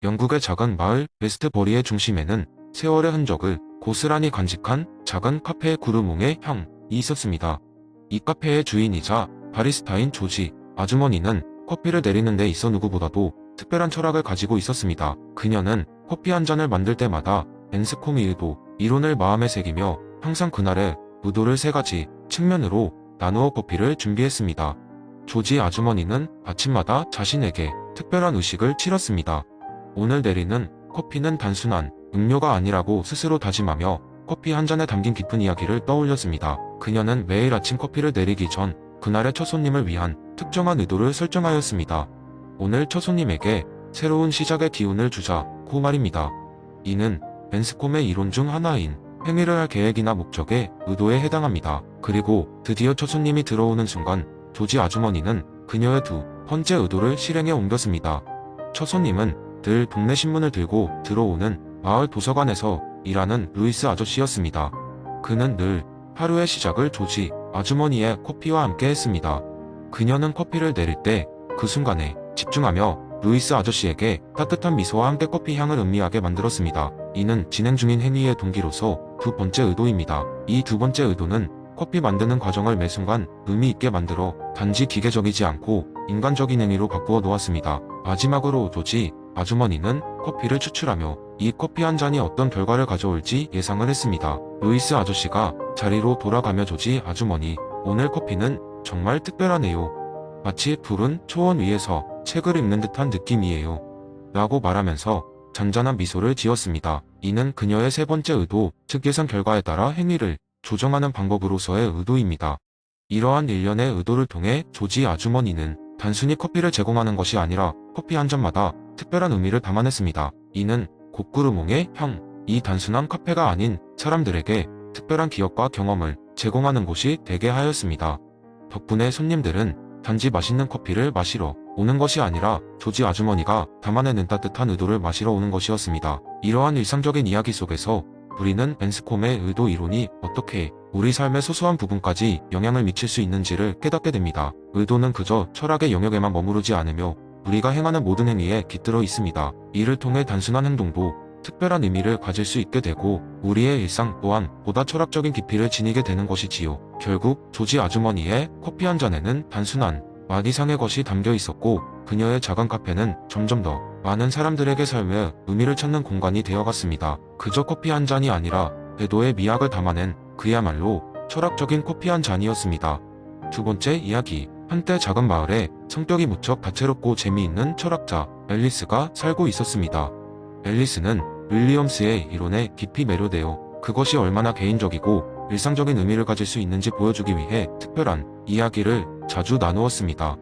영국의 작은 마을 웨스트버리의 중심에는 세월의 흔적을 고스란히 간직한 작은 카페 구르몽의 향이 있었습니다. 이 카페의 주인이자 바리스타인 조지 아주머니는 커피를 내리는 데 있어 누구보다도 특별한 철학을 가지고 있었습니다. 그녀는 커피 한 잔을 만들 때마다 벤스콤의 의도, 이론을 마음에 새기며 항상 그날의 의도를 세 가지 측면으로 나누어 커피를 준비했습니다. 조지 아주머니는 아침마다 자신에게 특별한 의식을 치렀습니다. 오늘 내리는 커피는 단순한 음료가 아니라고 스스로 다짐하며 커피 한 잔에 담긴 깊은 이야기를 떠올렸습니다. 그녀는 매일 아침 커피를 내리기 전 그날의 첫 손님을 위한 특정한 의도를 설정하였습니다. 오늘 첫 손님에게 새로운 시작의 기운을 주자고 말입니다. 이는 벤스콤의 이론 중 하나인 행위를 할 계획이나 목적의 의도에 해당합니다. 그리고 드디어 첫 손님이 들어오는 순간 조지 아주머니는 그녀의 두 번째 의도를 실행에 옮겼습니다. 첫 손님은 늘 동네 신문을 들고 들어오는 마을 도서관에서 일하는 루이스 아저씨였습니다. 그는 늘 하루의 시작을 조지 아주머니의 커피와 함께 했습니다. 그녀는 커피를 내릴 때 그 순간에 집중하며 루이스 아저씨에게 따뜻한 미소와 함께 커피 향을 음미하게 만들었습니다. 이는 진행 중인 행위의 동기로서 두 번째 의도입니다. 이 두 번째 의도는 커피 만드는 과정을 매 순간 의미 있게 만들어 단지 기계적이지 않고 인간적인 행위로 바꾸어 놓았습니다. 마지막으로 조지 아주머니는 커피를 추출하며 이 커피 한 잔이 어떤 결과를 가져올지 예상을 했습니다. 루이스 아저씨가 자리로 돌아가며 조지 아주머니, 오늘 커피는 정말 특별하네요. 마치 푸른 초원 위에서 책을 읽는 듯한 느낌이에요. 라고 말하면서 잔잔한 미소를 지었습니다. 이는 그녀의 세 번째 의도, 즉 예상 결과에 따라 행위를 조정하는 방법으로서의 의도입니다. 이러한 일련의 의도를 통해 조지 아주머니는 단순히 커피를 제공하는 것이 아니라 커피 한 잔마다 특별한 의미를 담아냈습니다. 이는 곡구르몽의 향, 이 단순한 카페가 아닌 사람들에게 특별한 기억과 경험을 제공하는 곳이 되게 하였습니다. 덕분에 손님들은 단지 맛있는 커피를 마시러 오는 것이 아니라 조지 아주머니가 담아내는 따뜻한 의도를 마시러 오는 것이었습니다. 이러한 일상적인 이야기 속에서 우리는 벤스콤의 의도 이론이 어떻게 우리 삶의 소소한 부분까지 영향을 미칠 수 있는지를 깨닫게 됩니다. 의도는 그저 철학의 영역에만 머무르지 않으며 우리가 행하는 모든 행위에 깃들어 있습니다. 이를 통해 단순한 행동도 특별한 의미를 가질 수 있게 되고 우리의 일상 또한 보다 철학적인 깊이를 지니게 되는 것이지요. 결국 조지 아주머니의 커피 한 잔에는 단순한 맛 이상의 것이 담겨 있었고 그녀의 작은 카페는 점점 더 많은 사람들에게 삶의 의미를 찾는 공간이 되어갔습니다. 그저 커피 한 잔이 아니라 배도의 미학을 담아낸 그야말로 철학적인 커피 한 잔이었습니다. 두 번째 이야기. 한때 작은 마을에 성격이 무척 다채롭고 재미있는 철학자 앨리스가 살고 있었습니다. 앨리스는 윌리엄스의 이론에 깊이 매료되어 그것이 얼마나 개인적이고 일상적인 의미를 가질 수 있는지 보여주기 위해 특별한 이야기를 자주 나누었습니다.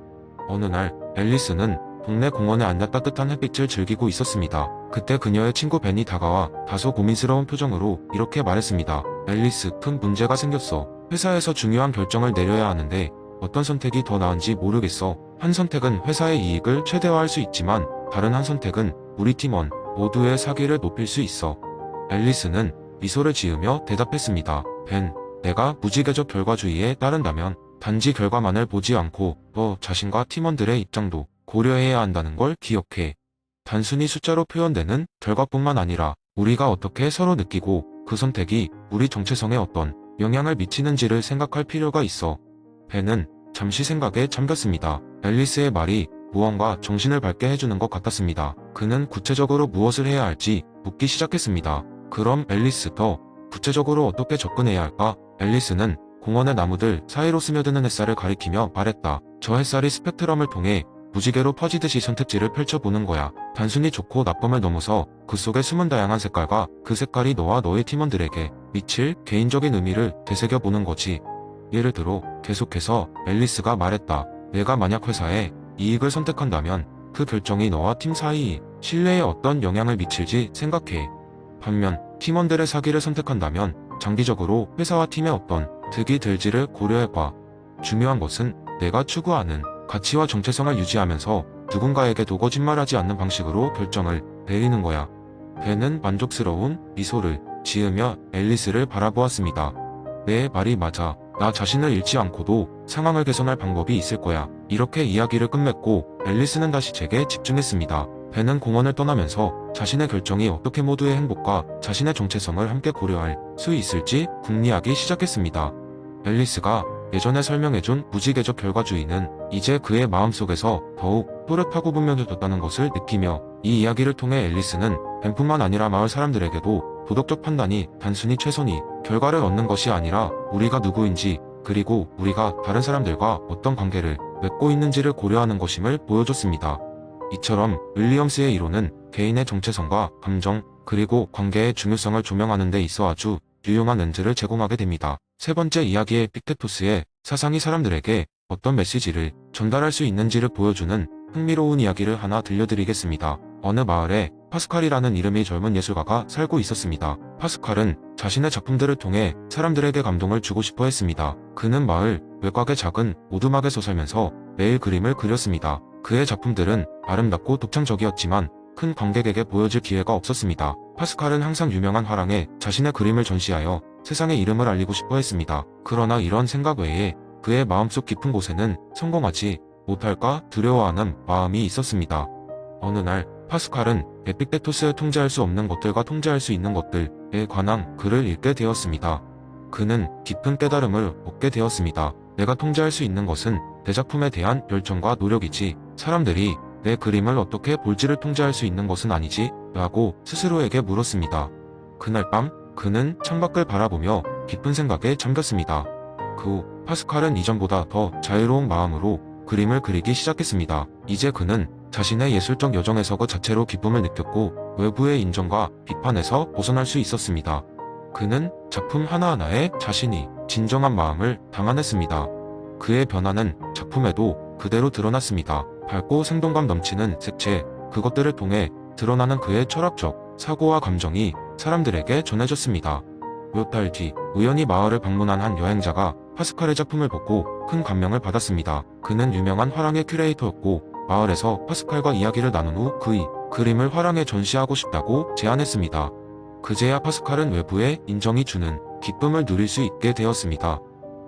어느 날 앨리스는 동네 공원에 앉아 따뜻한 햇빛을 즐기고 있었습니다. 그때 그녀의 친구 벤이 다가와 다소 고민스러운 표정으로 이렇게 말했습니다. 앨리스, 큰 문제가 생겼어. 회사에서 중요한 결정을 내려야 하는데 어떤 선택이 더 나은지 모르겠어. 한 선택은 회사의 이익을 최대화할 수 있지만 다른 한 선택은 우리 팀원 모두의 사기를 높일 수 있어. 앨리스는 미소를 지으며 대답했습니다. 벤, 내가 무지개적 결과주의에 따른다면 단지 결과만을 보지 않고 너 자신과 팀원들의 입장도 고려해야 한다는 걸 기억해. 단순히 숫자로 표현되는 결과뿐만 아니라 우리가 어떻게 서로 느끼고 그 선택이 우리 정체성에 어떤 영향을 미치는지를 생각할 필요가 있어. 벤은 잠시 생각에 잠겼습니다. 앨리스의 말이 무언가 정신을 밝게 해주는 것 같았습니다. 그는 구체적으로 무엇을 해야 할지 묻기 시작했습니다. 그럼 앨리스, 더 구체적으로 어떻게 접근해야 할까? 앨리스는 공원의 나무들 사이로 스며드는 햇살을 가리키며 말했다. 저 햇살이 스펙트럼을 통해 무지개로 퍼지듯이 선택지를 펼쳐보는 거야. 단순히 좋고 나쁨을 넘어서 그 속에 숨은 다양한 색깔과 그 색깔이 너와 너의 팀원들에게 미칠 개인적인 의미를 되새겨보는 거지. 예를 들어 계속해서 앨리스가 말했다. 내가 만약 회사에 이익을 선택한다면 그 결정이 너와 팀 사이 신뢰에 어떤 영향을 미칠지 생각해. 반면 팀원들의 사기를 선택한다면 장기적으로 회사와 팀에 어떤 득이 될지를 고려해봐. 중요한 것은 내가 추구하는 가치와 정체성을 유지하면서 누군가에게도 거짓말하지 않는 방식으로 결정을 내리는 거야. 벤은 만족스러운 미소를 지으며 앨리스를 바라보았습니다. 내 말이 맞아. 나 자신을 잃지 않고도 상황을 개선할 방법이 있을 거야. 이렇게 이야기를 끝맺고 앨리스는 다시 제게 집중했습니다. 배는 공원을 떠나면서 자신의 결정이 어떻게 모두의 행복과 자신의 정체성을 함께 고려할 수 있을지 궁리하기 시작했습니다. 앨리스가 예전에 설명해준 무지개적 결과주의는 이제 그의 마음속에서 더욱 또렷하고 분명해졌다는 것을 느끼며, 이 이야기를 통해 앨리스는 벤뿐만 아니라 마을 사람들에게도 도덕적 판단이 단순히 최선의 결과를 얻는 것이 아니라 우리가 누구인지, 그리고 우리가 다른 사람들과 어떤 관계를 맺고 있는지를 고려하는 것임을 보여줬습니다. 이처럼 윌리엄스의 이론은 개인의 정체성과 감정, 그리고 관계의 중요성을 조명하는 데 있어 아주 유용한 렌즈를 제공하게 됩니다. 세 번째 이야기의 픽테토스의 사상이 사람들에게 어떤 메시지를 전달할 수 있는지를 보여주는 흥미로운 이야기를 하나 들려드리겠습니다. 어느 마을에 파스칼이라는 이름의 젊은 예술가가 살고 있었습니다. 파스칼은 자신의 작품들을 통해 사람들에게 감동을 주고 싶어 했습니다. 그는 마을 외곽의 작은 오두막에서 살면서 매일 그림을 그렸습니다. 그의 작품들은 아름답고 독창적이었지만 큰 관객에게 보여줄 기회가 없었습니다. 파스칼은 항상 유명한 화랑에 자신의 그림을 전시하여 세상에 이름을 알리고 싶어 했습니다. 그러나 이런 생각 외에 그의 마음속 깊은 곳에는 성공하지 못할까 두려워하는 마음이 있었습니다. 어느 날 파스칼은 에픽테토스에 통제할 수 없는 것들과 통제할 수 있는 것들에 관한 글을 읽게 되었습니다. 그는 깊은 깨달음을 얻게 되었습니다. 내가 통제할 수 있는 것은 내 작품에 대한 열정과 노력이지, 사람들이 내 그림을 어떻게 볼지를 통제할 수 있는 것은 아니지? 라고 스스로에게 물었습니다. 그날 밤 그는 창밖을 바라보며 깊은 생각에 잠겼습니다. 그 후 파스칼은 이전보다 더 자유로운 마음으로 그림을 그리기 시작했습니다. 이제 그는 자신의 예술적 여정에서 그 자체로 기쁨을 느꼈고 외부의 인정과 비판에서 벗어날 수 있었습니다. 그는 작품 하나하나에 자신이 진정한 마음을 담아냈습니다. 그의 변화는 작품에도 그대로 드러났습니다. 밝고 생동감 넘치는 색채, 그것들을 통해 드러나는 그의 철학적 사고와 감정이 사람들에게 전해졌습니다. 몇 달 뒤 우연히 마을을 방문한 한 여행자가 파스칼의 작품을 보고 큰 감명을 받았습니다. 그는 유명한 화랑의 큐레이터였고 마을에서 파스칼과 이야기를 나눈 후 그의 그림을 화랑에 전시하고 싶다고 제안했습니다. 그제야 파스칼은 외부의 인정이 주는 기쁨을 누릴 수 있게 되었습니다.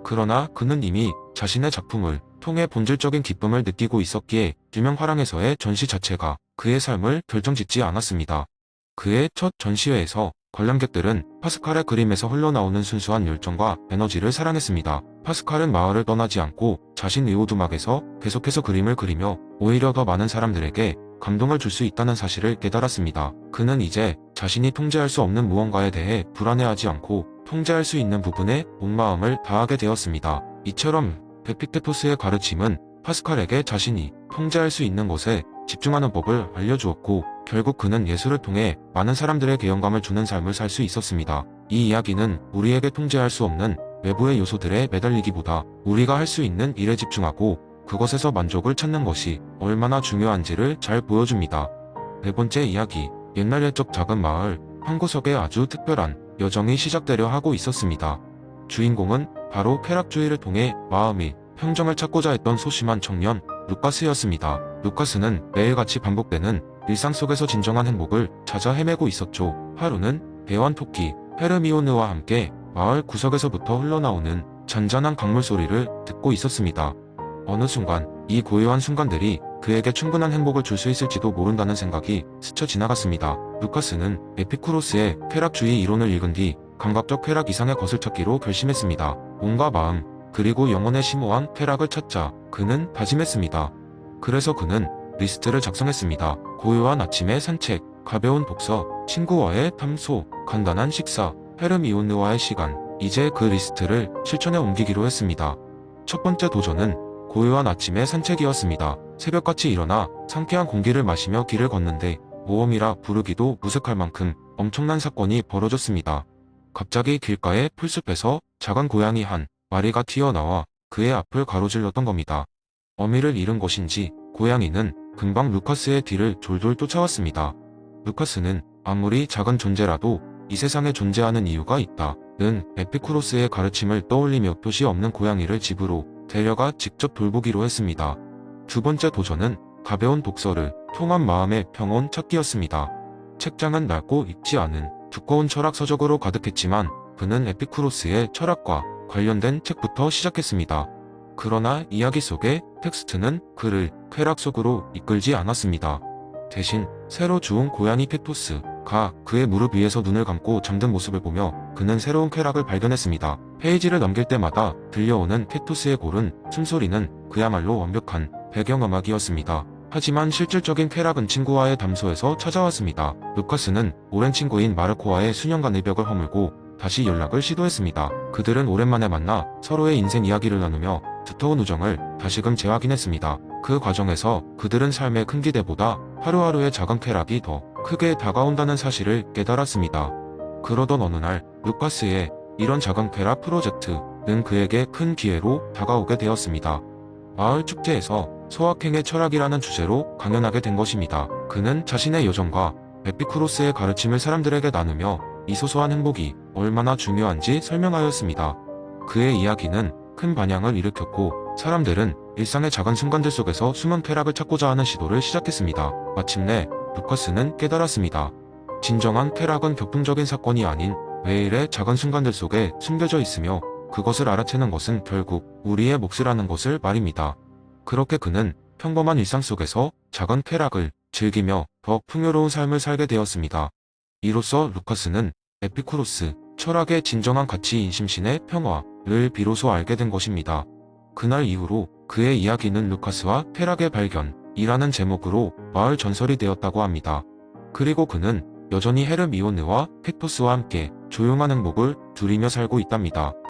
그러나 그는 이미 자신의 작품을 통해 본질적인 기쁨을 느끼고 있었기에 유명 화랑에서의 전시 자체가 그의 삶을 결정짓지 않았습니다. 그의 첫 전시회에서 관람객들은 파스칼의 그림에서 흘러나오는 순수한 열정과 에너지를 사랑했습니다. 파스칼은 마을을 떠나지 않고 자신의 오두막에서 계속해서 그림을 그리며 오히려 더 많은 사람들에게 감동을 줄 수 있다는 사실을 깨달았습니다. 그는 이제 자신이 통제할 수 없는 무언가에 대해 불안해하지 않고 통제할 수 있는 부분에 온 마음을 다하게 되었습니다. 이처럼 에픽테토스의 가르침은 파스칼에게 자신이 통제할 수 있는 것에 집중하는 법을 알려주었고, 결국 그는 예술을 통해 많은 사람들에게 영감을 주는 삶을 살 수 있었습니다. 이 이야기는 우리에게 통제할 수 없는 외부의 요소들에 매달리기보다 우리가 할 수 있는 일에 집중하고 그것에서 만족을 찾는 것이 얼마나 중요한지를 잘 보여줍니다. 네 번째 이야기, 옛날 옛적 작은 마을 한 구석에 아주 특별한 여정이 시작되려 하고 있었습니다. 주인공은 바로 쾌락주의를 통해 마음이 평정을 찾고자 했던 소심한 청년 루카스였습니다. 루카스는 매일같이 반복되는 일상 속에서 진정한 행복을 찾아 헤매고 있었죠. 하루는 배완 토끼 헤르미오느와 함께 마을 구석에서부터 흘러나오는 잔잔한 강물 소리를 듣고 있었습니다. 어느 순간 이 고요한 순간들이 그에게 충분한 행복을 줄 수 있을지도 모른다는 생각이 스쳐 지나갔습니다. 루카스는 에피쿠로스의 쾌락주의 이론을 읽은 뒤 감각적 쾌락 이상의 것을 찾기로 결심했습니다. 몸과 마음, 그리고 영혼의 심오한 쾌락을 찾자 그는 다짐했습니다. 그래서 그는 리스트를 작성했습니다. 고요한 아침의 산책, 가벼운 독서, 친구와의 탐소, 간단한 식사, 헤르미온느와의 시간. 이제 그 리스트를 실천에 옮기기로 했습니다. 첫 번째 도전은 고요한 아침의 산책이었습니다. 새벽같이 일어나 상쾌한 공기를 마시며 길을 걷는데 모험이라 부르기도 무색할 만큼 엄청난 사건이 벌어졌습니다. 갑자기 길가의 풀숲에서 작은 고양이 한 마리가 튀어나와 그의 앞을 가로질렀던 겁니다. 어미를 잃은 것인지 고양이는 금방 루카스의 뒤를 졸졸 쫓아왔습니다. 루카스는 아무리 작은 존재라도 이 세상에 존재하는 이유가 있다는 에피쿠로스의 가르침을 떠올리며 표시 없는 고양이를 집으로 데려가 직접 돌보기로 했습니다. 두 번째 도전은 가벼운 독서를 통한 마음의 평온 찾기였습니다. 책장은 낡고 읽지 않은 두꺼운 철학 서적으로 가득했지만 그는 에피쿠로스의 철학과 관련된 책부터 시작했습니다. 그러나 이야기 속의 텍스트는 그를 쾌락 속으로 이끌지 않았습니다. 대신 새로 주운 고양이 페토스가 그의 무릎 위에서 눈을 감고 잠든 모습을 보며 그는 새로운 쾌락을 발견했습니다. 페이지를 넘길 때마다 들려오는 페토스의 고른 숨소리는 그야말로 완벽한 배경음악이었습니다. 하지만 실질적인 쾌락은 친구와의 담소에서 찾아왔습니다. 루카스는 오랜 친구인 마르코와의 수년간의 벽을 허물고 다시 연락을 시도했습니다. 그들은 오랜만에 만나 서로의 인생 이야기를 나누며 두터운 우정을 다시금 재확인했습니다. 그 과정에서 그들은 삶의 큰 기대보다 하루하루의 작은 쾌락이 더 크게 다가온다는 사실을 깨달았습니다. 그러던 어느 날 루카스의 이런 작은 쾌락 프로젝트는 그에게 큰 기회로 다가오게 되었습니다. 마을 축제에서 소확행의 철학이라는 주제로 강연하게 된 것입니다. 그는 자신의 여정과 에피쿠로스의 가르침을 사람들에게 나누며 이 소소한 행복이 얼마나 중요한지 설명하였습니다. 그의 이야기는 큰 반향을 일으켰고 사람들은 일상의 작은 순간들 속에서 숨은 쾌락을 찾고자 하는 시도를 시작했습니다. 마침내 루카스는 깨달았습니다. 진정한 쾌락은 격동적인 사건이 아닌 매일의 작은 순간들 속에 숨겨져 있으며 그것을 알아채는 것은 결국 우리의 몫이라는 것을 말입니다. 그렇게 그는 평범한 일상 속에서 작은 쾌락을 즐기며 더 풍요로운 삶을 살게 되었습니다. 이로써 루카스는 에피쿠로스, 철학의 진정한 가치인 심신의 평화를 비로소 알게 된 것입니다. 그날 이후로 그의 이야기는 루카스와 쾌락의 발견이라는 제목으로 마을 전설이 되었다고 합니다. 그리고 그는 여전히 헤르미오네와 페토스와 함께 조용한 행복을 누리며 살고 있답니다.